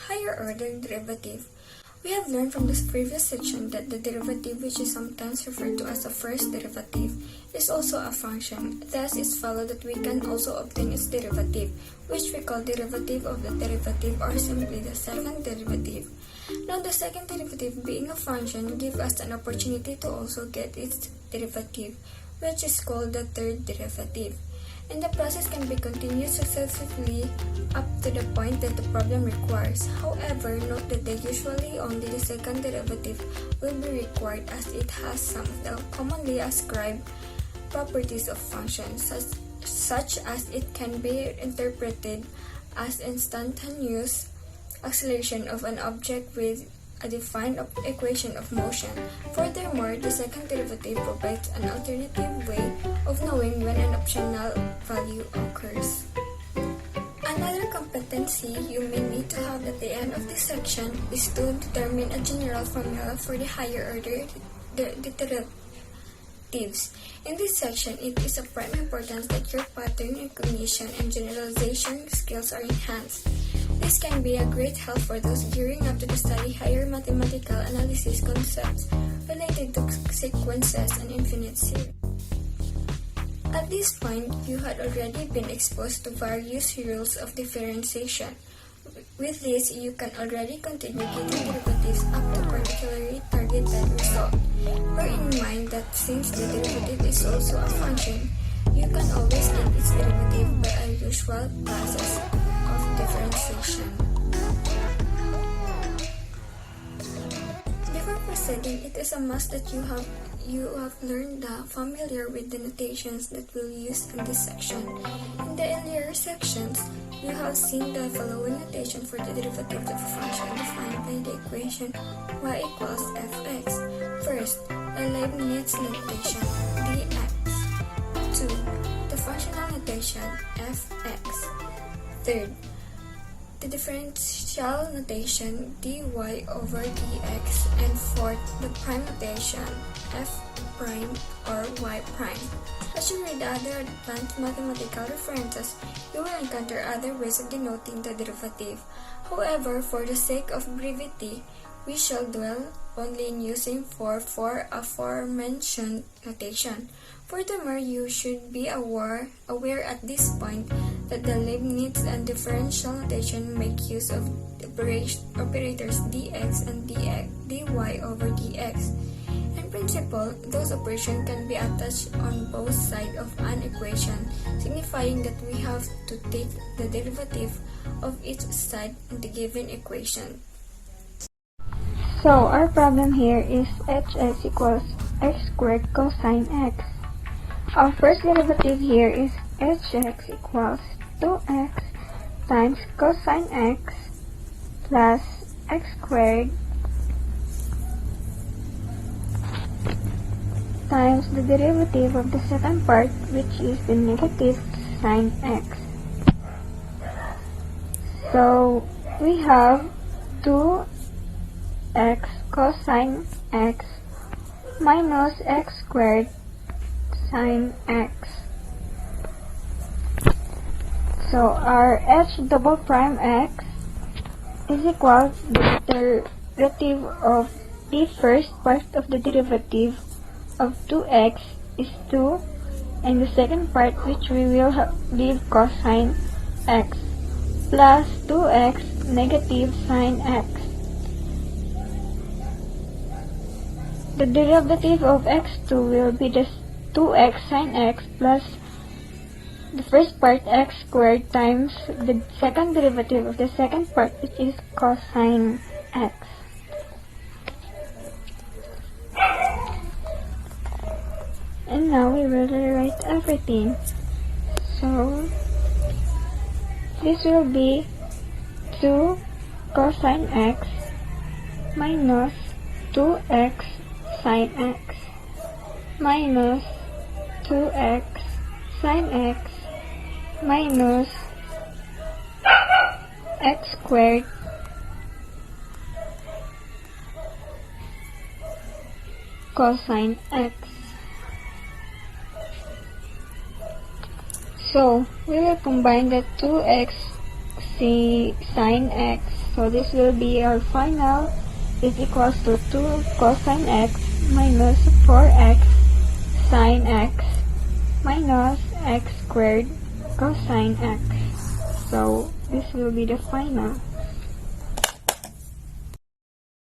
higher order derivative. We have learned from this previous section that the derivative, which is sometimes referred to as the first derivative, is also a function. Thus, it follows that we can also obtain its derivative, which we call derivative of the derivative or simply the second derivative. Now, the second derivative, being a function, gives us an opportunity to also get its derivative, which is called the third derivative. And the process can be continued successively up to the point that the problem requires. However, note that usually only the second derivative will be required as it has some of the commonly ascribed properties of functions, such as it can be interpreted as instantaneous acceleration of an object with a defined equation of motion. Furthermore, the second derivative provides an alternative way of knowing when an optional value occurs. Another competency you may need to have at the end of this section is to determine a general formula for the higher order derivatives. In this section, it is of prime importance that your pattern recognition and generalization skills are enhanced. This can be a great help for those gearing up to study higher mathematical analysis concepts related to sequences and infinite series. At this point, you had already been exposed to various rules of differentiation. With this, you can already continue getting derivatives up to particularly targeted result. Bear in mind that since the derivative is also a function, you can always get its derivative by a usual process of differentiation. Before proceeding, it is a must that you have learned familiar with the notations that we'll use in this section. In the earlier sections, you have seen the following notation for the derivative of a function defined by the equation y equals fx. First, the Leibniz notation dx. 2. The functional notation fx. Third, the differential notation dy over dx, and fourth, the prime notation f prime or y prime. As you read other advanced mathematical references, you will encounter other ways of denoting the derivative. However, for the sake of brevity, we shall dwell only in using for aforementioned notation. Furthermore, you should be aware at this point that the Leibniz and differential notation make use of operators dx and dy over dx. In principle, those operations can be attached on both sides of an equation, signifying that we have to take the derivative of each side in the given equation. So our problem here is hx equals x squared cosine x. Our first derivative here is hx equals 2x times cosine x plus x squared times the derivative of the second part, which is the negative sine x. So we have 2x cosine x minus x squared sine x. So our h double prime x is equal to the derivative of the first part of the derivative of 2x is 2, and the second part, which we will leave cosine x, plus 2x negative sine x. The derivative of x2 will be the 2x sine x plus the first part x squared times the second derivative of the second part, which is cosine x. And now we will rewrite everything. So this will be 2 cosine x minus 2x sine x minus 2x sine x minus x squared cosine x. So we will combine the 2x sine x. So this will be our final is equals to 2 cosine x minus 4x sine x minus x squared cosine x. So this will be the final.